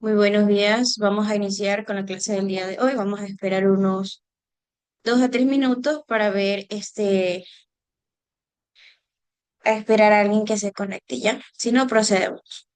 Muy buenos días. Vamos a iniciar con la clase del día de hoy. Vamos a esperar unos 2 a 3 minutos para ver a esperar a alguien que se conecte ya. Si no, procedemos.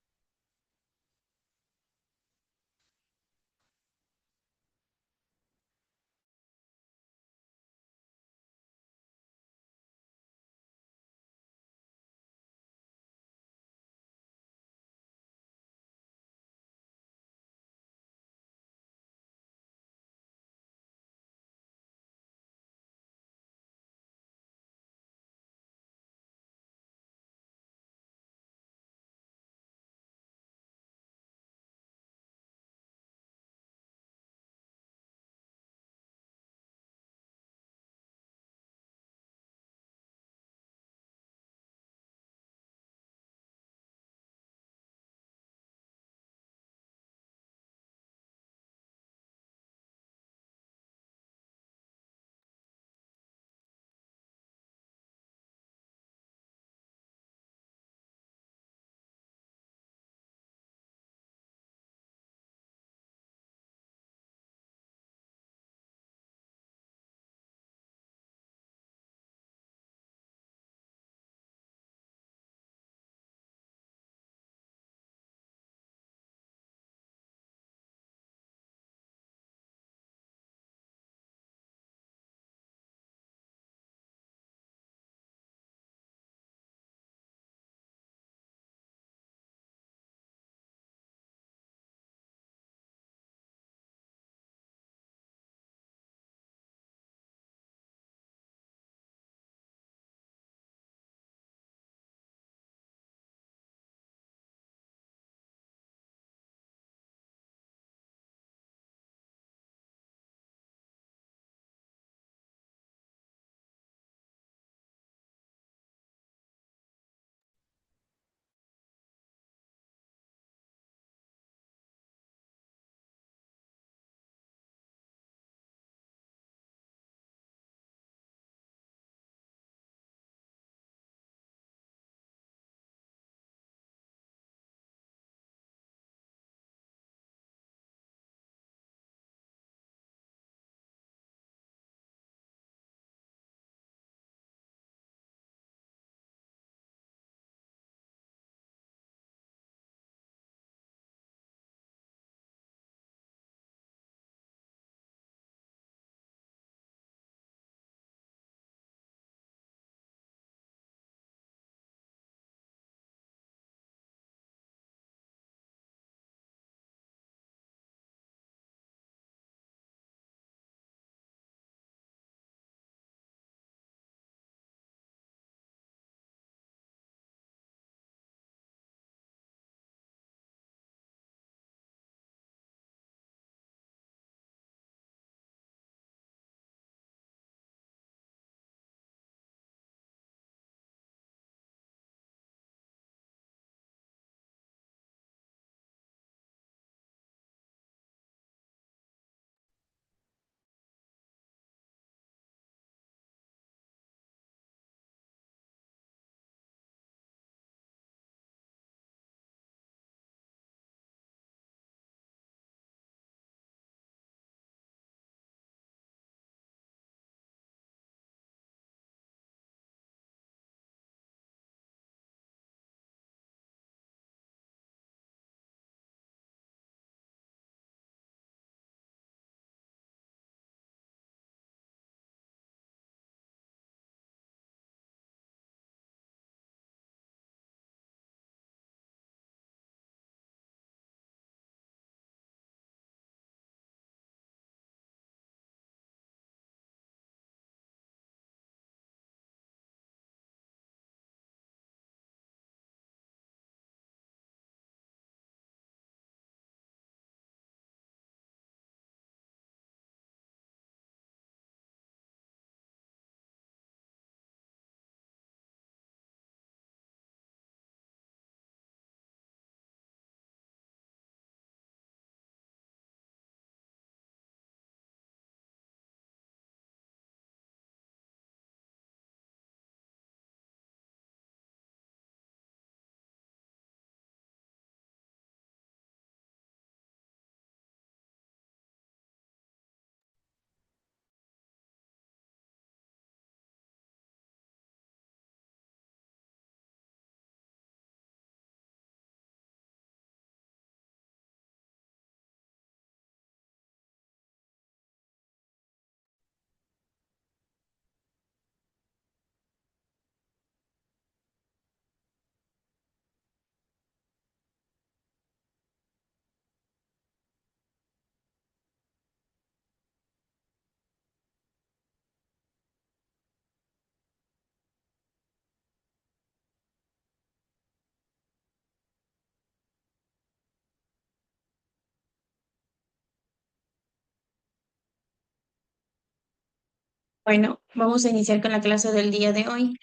Bueno, vamos a iniciar con la clase del día de hoy.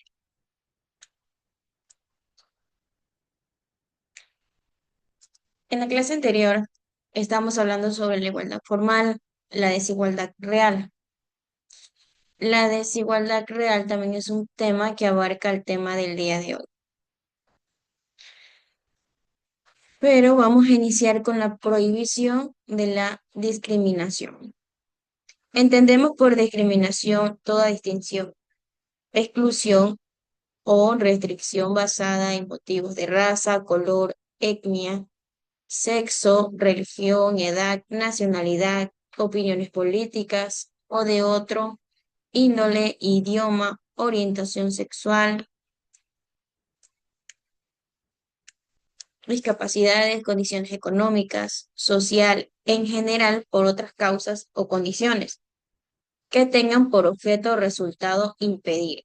En la clase anterior estábamos hablando sobre la igualdad formal, la desigualdad real. La desigualdad real también es un tema que abarca el tema del día de hoy. Pero vamos a iniciar con la prohibición de la discriminación. Entendemos por discriminación toda distinción, exclusión o restricción basada en motivos de raza, color, etnia, sexo, religión, edad, nacionalidad, opiniones políticas o de otro índole, idioma, orientación sexual, discapacidades, condiciones económicas, social, en general por otras causas o condiciones que tengan por objeto o resultado impedir.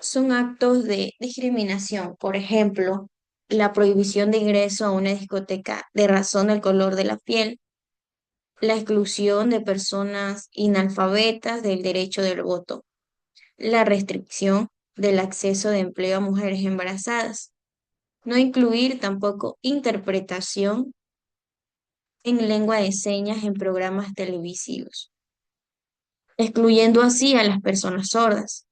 Son actos de discriminación, por ejemplo, la prohibición de ingreso a una discoteca de razón del color de la piel, la exclusión de personas inalfabetas del derecho del voto, la restricción del acceso de empleo a mujeres embarazadas, no incluir tampoco interpretación en lengua de señas en programas televisivos, excluyendo así a las personas sordas,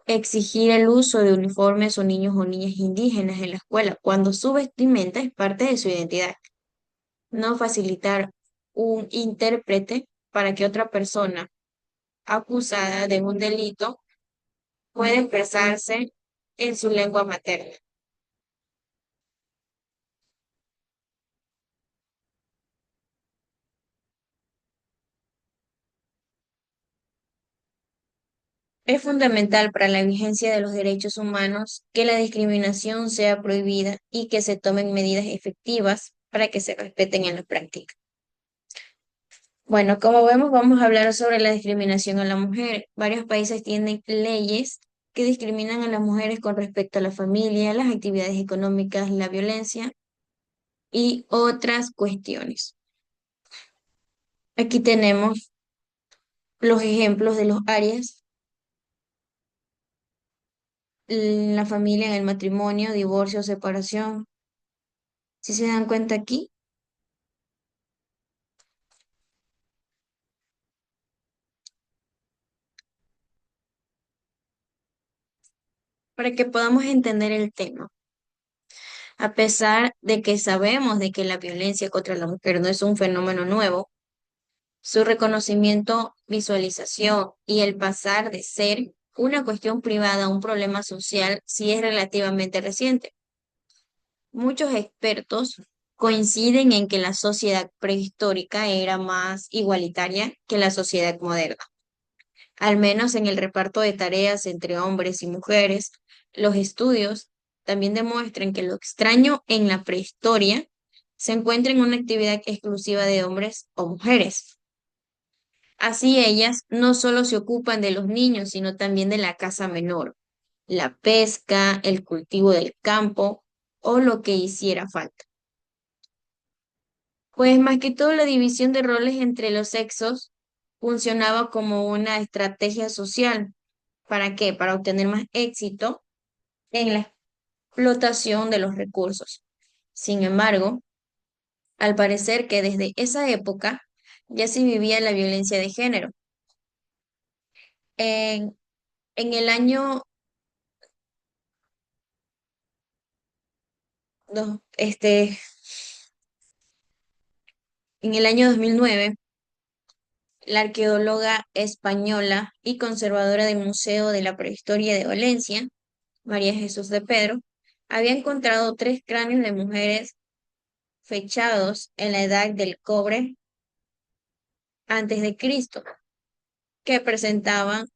exigir el uso de uniformes o niños o niñas indígenas en la escuela cuando su vestimenta es parte de su identidad, no facilitar un intérprete para que otra persona acusada de un delito pueda expresarse en su lengua materna. Es fundamental para la vigencia de los derechos humanos que la discriminación sea prohibida y que se tomen medidas efectivas para que se respeten en la práctica. Bueno, como vemos, vamos a hablar sobre la discriminación a la mujer. Varios países tienen leyes que discriminan a las mujeres con respecto a la familia, las actividades económicas, la violencia y otras cuestiones. Aquí tenemos los ejemplos de los áreas, la familia en el matrimonio, divorcio, separación. Si se dan cuenta aquí, para que podamos entender el tema. A pesar de que sabemos de que la violencia contra la mujer no es un fenómeno nuevo, su reconocimiento, visualización y el pasar de ser una cuestión privada a un problema social sí es relativamente reciente. Muchos expertos coinciden en que la sociedad prehistórica era más igualitaria que la sociedad moderna, al menos en el reparto de tareas entre hombres y mujeres. Los estudios también demuestran que lo extraño en la prehistoria se encuentra en una actividad exclusiva de hombres o mujeres. Así ellas no solo se ocupan de los niños, sino también de la casa menor, la pesca, el cultivo del campo o lo que hiciera falta. Pues más que todo la división de roles entre los sexos funcionaba como una estrategia social. ¿Para qué? Para obtener más éxito en la explotación de los recursos. Sin embargo, al parecer que desde esa época ya se vivía la violencia de género. En, en el año, dos- este, en el año 2009, la arqueóloga española y conservadora del Museo de la Prehistoria de Valencia, María Jesús de Pedro, había encontrado tres cráneos de mujeres fechados en la edad del cobre antes de Cristo, que presentaban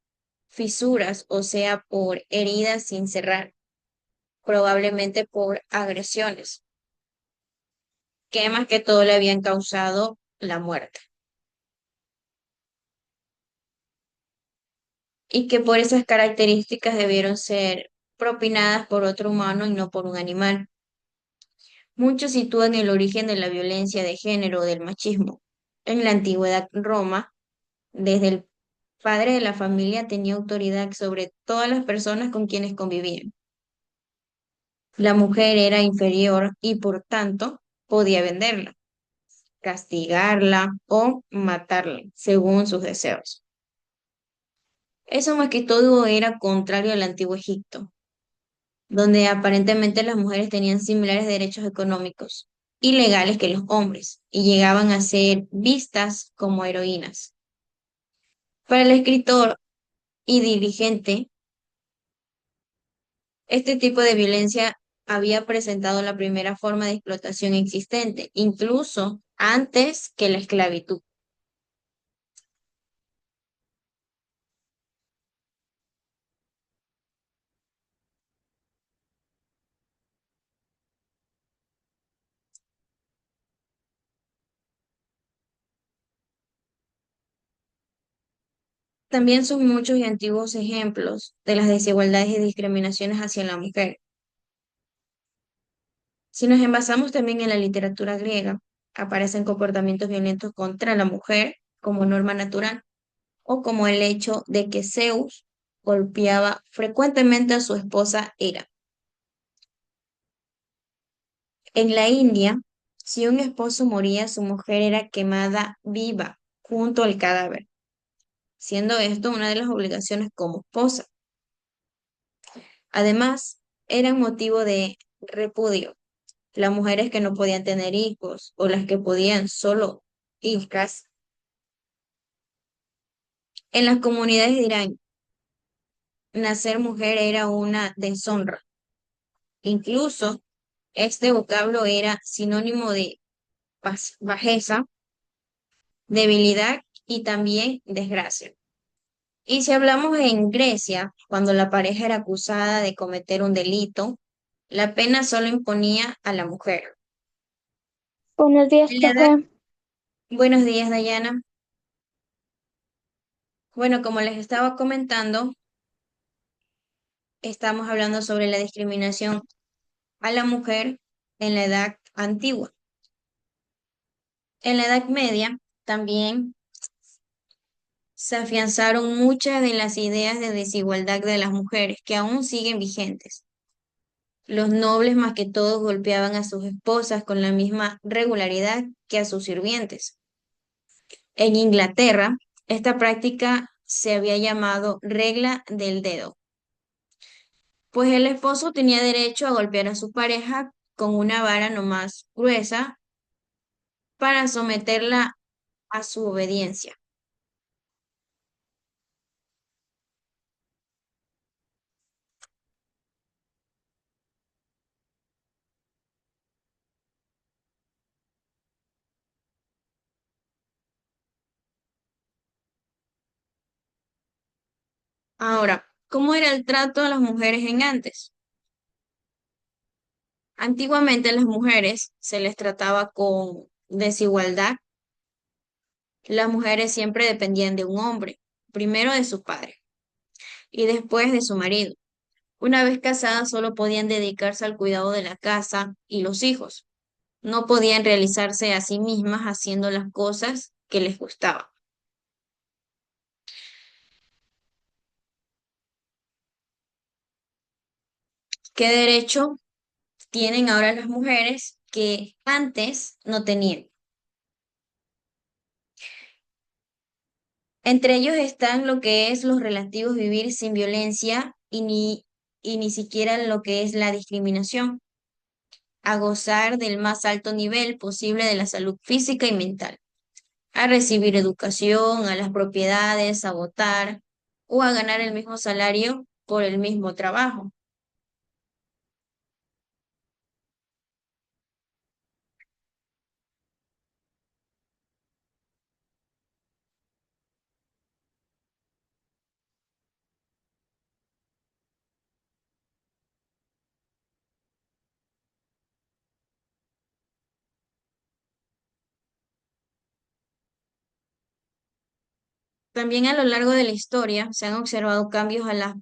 fisuras, o sea, por heridas sin cerrar, probablemente por agresiones, que más que todo le habían causado la muerte, y que por esas características debieron ser propinadas por otro humano y no por un animal. Muchos sitúan el origen de la violencia de género o del machismo. En la antigüedad Roma, desde el padre de la familia tenía autoridad sobre todas las personas con quienes convivían. La mujer era inferior y por tanto podía venderla, castigarla o matarla según sus deseos. Eso más que todo era contrario al antiguo Egipto, donde aparentemente las mujeres tenían similares derechos económicos y legales que los hombres y llegaban a ser vistas como heroínas. Para el escritor y dirigente, este tipo de violencia había presentado la primera forma de explotación existente, incluso antes que la esclavitud. También son muchos y antiguos ejemplos de las desigualdades y discriminaciones hacia la mujer. Si nos envasamos también en la literatura griega, aparecen comportamientos violentos contra la mujer como norma natural, o como el hecho de que Zeus golpeaba frecuentemente a su esposa Hera. En la India, si un esposo moría, su mujer era quemada viva junto al cadáver, siendo esto una de las obligaciones como esposa. Además, eran motivo de repudio. Las mujeres que no podían tener hijos o las que podían solo hijas, en las comunidades de Irán, nacer mujer era una deshonra. Incluso este vocablo era sinónimo de bajeza, debilidad y también desgracia. Y si hablamos en Grecia, cuando la pareja era acusada de cometer un delito, la pena solo imponía a la mujer. Buenos días, En la edad, profe. buenos días, Dayana. Bueno, como les estaba comentando, estamos hablando sobre la discriminación a la mujer en la edad antigua. En la Edad Media también se afianzaron muchas de las ideas de desigualdad de las mujeres que aún siguen vigentes. Los nobles más que todos golpeaban a sus esposas con la misma regularidad que a sus sirvientes. En Inglaterra, esta práctica se había llamado regla del dedo, pues el esposo tenía derecho a golpear a su pareja con una vara no más gruesa para someterla a su obediencia. Ahora, ¿cómo era el trato a las mujeres en antes? Antiguamente a las mujeres se les trataba con desigualdad. Las mujeres siempre dependían de un hombre, primero de su padre y después de su marido. Una vez casadas solo podían dedicarse al cuidado de la casa y los hijos. No podían realizarse a sí mismas haciendo las cosas que les gustaban. ¿Qué derecho tienen ahora las mujeres que antes no tenían? Entre ellos están lo que es los relativos vivir sin violencia y ni siquiera lo que es la discriminación, a gozar del más alto nivel posible de la salud física y mental, a recibir educación, a las propiedades, a votar o a ganar el mismo salario por el mismo trabajo. También a lo largo de la historia se han observado cambios a la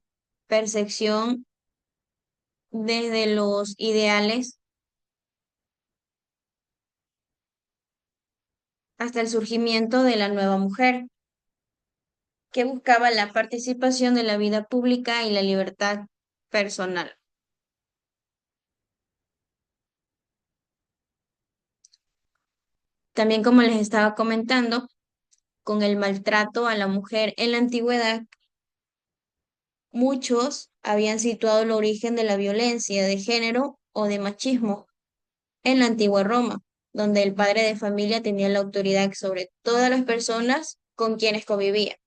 percepción desde los ideales hasta el surgimiento de la nueva mujer, que buscaba la participación de la vida pública y la libertad personal. También, como les estaba comentando, con el maltrato a la mujer en la antigüedad, muchos habían situado el origen de la violencia de género o de machismo en la antigua Roma, donde el padre de familia tenía la autoridad sobre todas las personas con quienes convivía.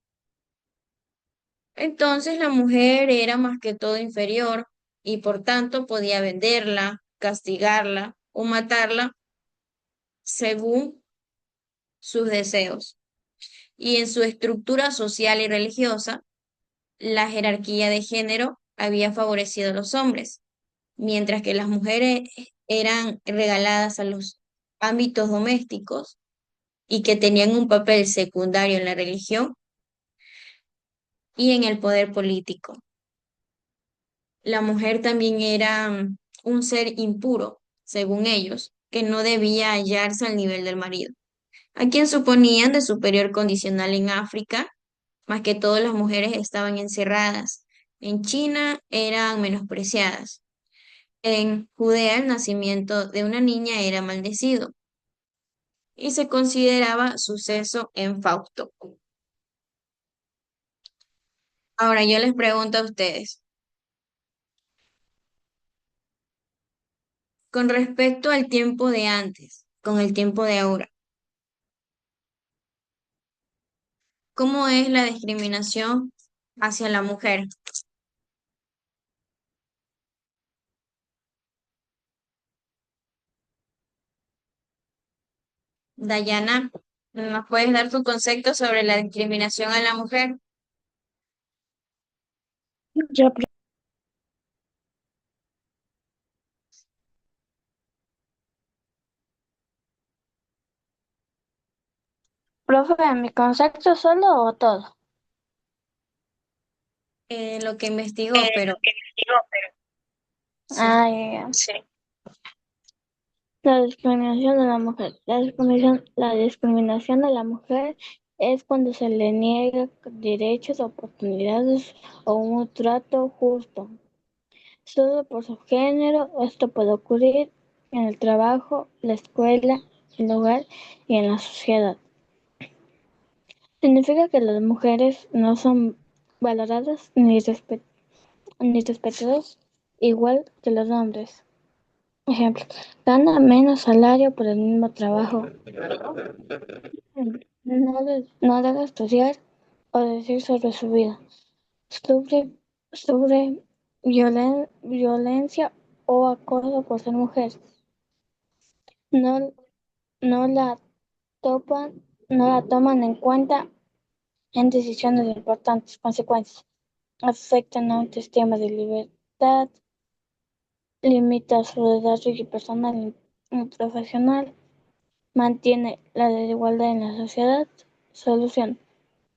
Entonces la mujer era más que todo inferior y por tanto podía venderla, castigarla o matarla según sus deseos. Y en su estructura social y religiosa, la jerarquía de género había favorecido a los hombres, mientras que las mujeres eran regaladas a los ámbitos domésticos y que tenían un papel secundario en la religión y en el poder político. La mujer también era un ser impuro, según ellos, que no debía hallarse al nivel del marido, a quien suponían de superior condicional en África, más que todas las mujeres estaban encerradas. En China eran menospreciadas. En Judea el nacimiento de una niña era maldecido y se consideraba suceso en Fausto. Ahora yo les pregunto a ustedes, con respecto al tiempo de antes, con el tiempo de ahora, ¿cómo es la discriminación hacia la mujer? Dayana, ¿nos puedes dar tu concepto sobre la discriminación a la mujer? Yo, profe, ¿mi concepto solo o todo? Lo que investigó, pero sí. Ah, ya, ya. Sí. La discriminación de la mujer. La discriminación de la mujer es cuando se le niega derechos, oportunidades o un trato justo. Solo por su género, esto puede ocurrir en el trabajo, la escuela, el hogar y en la sociedad. Significa que las mujeres no son valoradas ni respetadas igual que los hombres. Ejemplo, gana menos salario por el mismo trabajo. No debe estudiar o decir sobre su vida. Sobre violencia o acoso por ser mujer. No, no la no la toman en cuenta en decisiones de importantes consecuencias. Afectan a un sistema de libertad, limita su desarrollo personal y profesional, mantiene la desigualdad en la sociedad. Solución: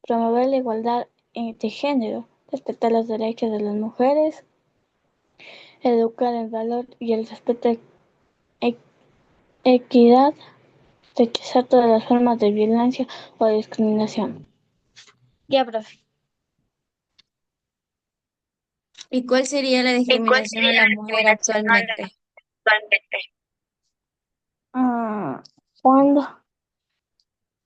promover la igualdad de género, respetar los derechos de las mujeres, educar el valor y el respeto e equidad, rechazar todas las formas de violencia o discriminación. Ya, profe. ¿Y cuál sería la ¿Y cuál discriminación a sería la la mujer discriminación actualmente? actualmente? ¿Cuándo?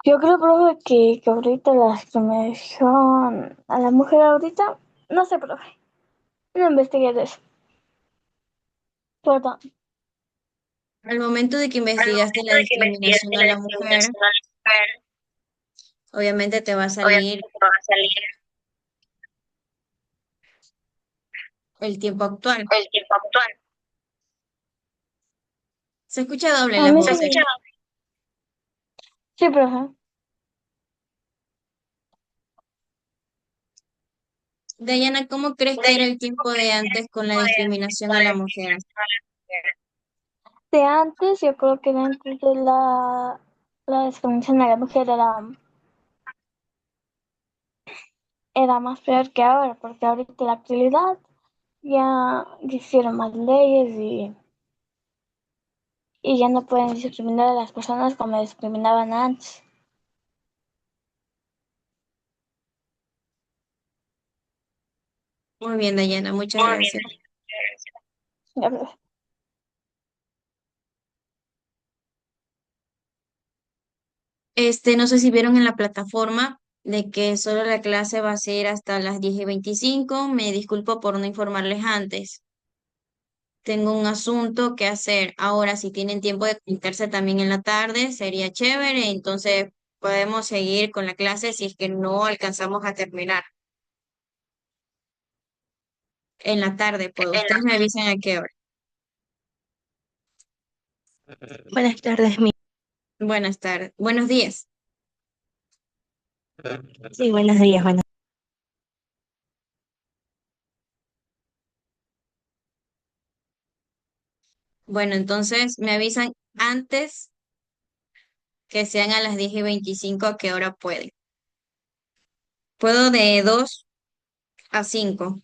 Yo creo, profe, que ahorita la discriminación a la mujer ahorita, no sé, profe, no investigué de eso, perdón. Al momento de que Al investigaste momento la de que discriminación investigaste a la la mujer, discriminación a la mujer, obviamente te va a salir obviamente te va a salir el tiempo actual. el tiempo actual. Se escucha doble A las mí sí. ¿Se voces. escucha? Sí, profe. Dayana, ¿cómo crees De que era ahí, el ¿cómo tiempo de crees que antes con la puede discriminación a poder la mujer? discriminación a la mujer? De antes, yo creo que de antes de la discriminación a la mujer era más peor que ahora, porque ahorita en la actualidad ya hicieron más leyes y ya no pueden discriminar a las personas como discriminaban antes. Muy bien, Dayana, muchas gracias. No sé si vieron en la plataforma de que solo la clase va a ser hasta las 10:25. Me disculpo por no informarles antes. Tengo un asunto que hacer. Ahora, si tienen tiempo de conectarse también en la tarde, sería chévere. Entonces, podemos seguir con la clase si es que no alcanzamos a terminar. En la tarde, pues ustedes me avisan a qué hora. Buenas tardes, mi. Buenas tardes. Buenos días. Sí, buenos días, buenas. Bueno, entonces me avisan antes que sean a las 10:25 a qué hora pueden. Puedo de 2 a 5,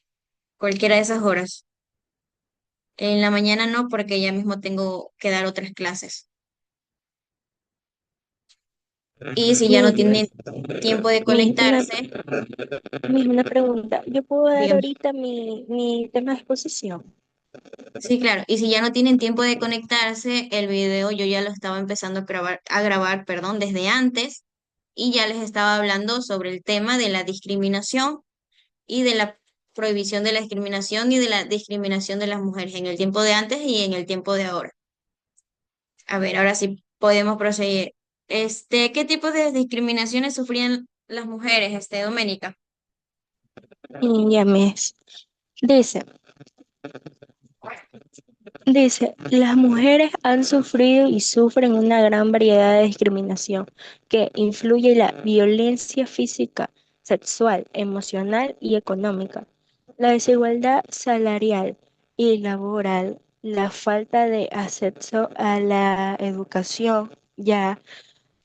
cualquiera de esas horas. En la mañana no, porque ya mismo tengo que dar otras clases. Y si ya no Mi, tienen tiempo de mi, una, conectarse, una pregunta. ¿Yo puedo dar dígame. ahorita mi tema de exposición? Sí, claro. Y si ya no tienen tiempo de conectarse, el video yo ya lo estaba empezando a grabar, perdón, desde antes y ya les estaba hablando sobre el tema de la discriminación y de la prohibición de la discriminación y de la discriminación de las mujeres en el tiempo de antes y en el tiempo de ahora. A ver, ahora sí podemos proseguir. ¿Qué tipo de discriminaciones sufrían las mujeres, Doménica? Y ya dice, las mujeres han sufrido y sufren una gran variedad de discriminación que influye en la violencia física, sexual, emocional y económica, la desigualdad salarial y laboral, la falta de acceso a la educación ya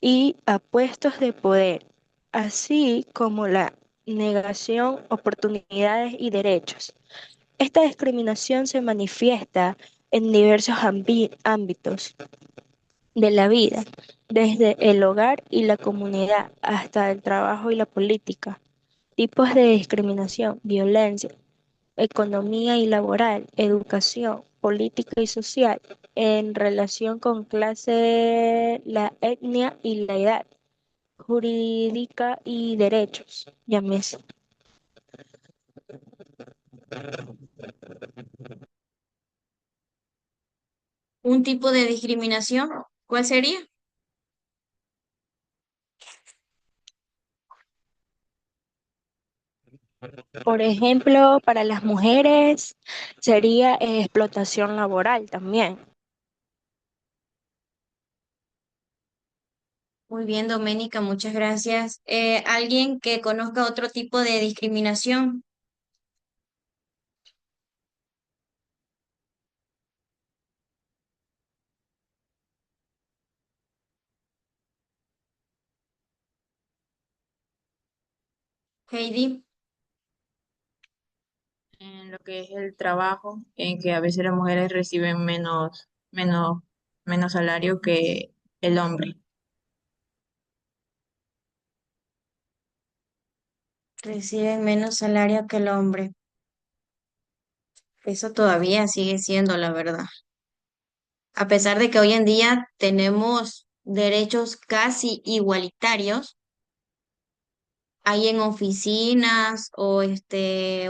y a puestos de poder, así como la negación, oportunidades y derechos. Esta discriminación se manifiesta en diversos ámbitos de la vida, desde el hogar y la comunidad hasta el trabajo y la política. Tipos de discriminación: violencia, economía y laboral, educación, política y social, en relación con clase, la etnia y la edad, jurídica y derechos. Llámese. ¿Un tipo de discriminación? ¿Cuál sería? Por ejemplo, para las mujeres sería explotación laboral también. Muy bien, Doménica, muchas gracias. ¿Alguien que conozca otro tipo de discriminación? Heidi, En lo que es el trabajo, en que a veces las mujeres reciben menos salario que el hombre. recibe menos salario que el hombre. Eso todavía sigue siendo la verdad. A pesar de que hoy en día tenemos derechos casi igualitarios, hay en oficinas o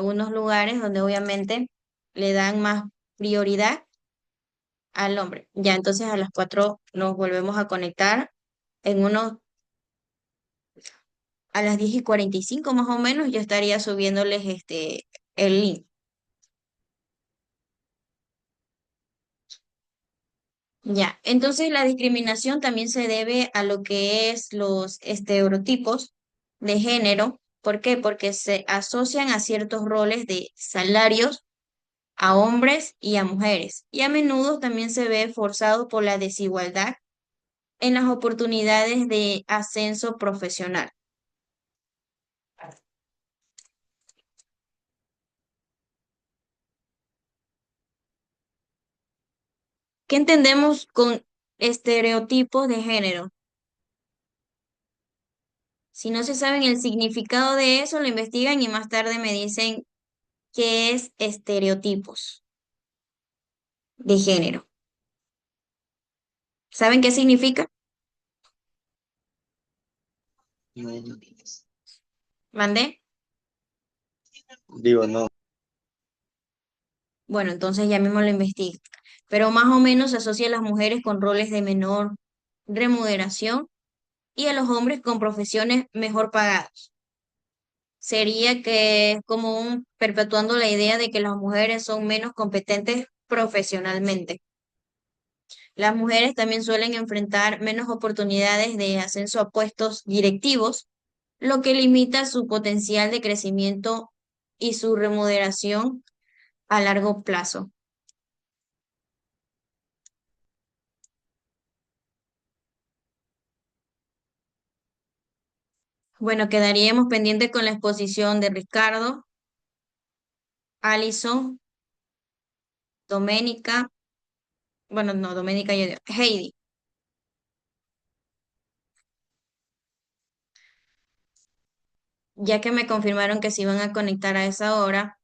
unos lugares donde obviamente le dan más prioridad al hombre. Ya entonces a las 4 nos volvemos a conectar en unos, a las 10:45 más o menos, yo estaría subiéndoles el link. Ya, entonces la discriminación también se debe a lo que es los estereotipos de género. ¿Por qué? Porque se asocian a ciertos roles de salarios a hombres y a mujeres. Y a menudo también se ve forzado por la desigualdad en las oportunidades de ascenso profesional. ¿Qué entendemos con estereotipos de género? Si no se saben el significado de eso, lo investigan y más tarde me dicen que es estereotipos de género. ¿Saben qué significa? No, ¿Mandé? digo, no. Bueno, entonces ya mismo lo investigo. Pero más o menos se asocia a las mujeres con roles de menor remuneración y a los hombres con profesiones mejor pagadas. Sería que es como un perpetuando la idea de que las mujeres son menos competentes profesionalmente. Las mujeres también suelen enfrentar menos oportunidades de ascenso a puestos directivos, lo que limita su potencial de crecimiento y su remuneración a largo plazo. Bueno, quedaríamos pendientes con la exposición de Ricardo, Alison, Doménica, bueno, no, Doménica, Heidi. Ya que me confirmaron que se iban a conectar a esa hora,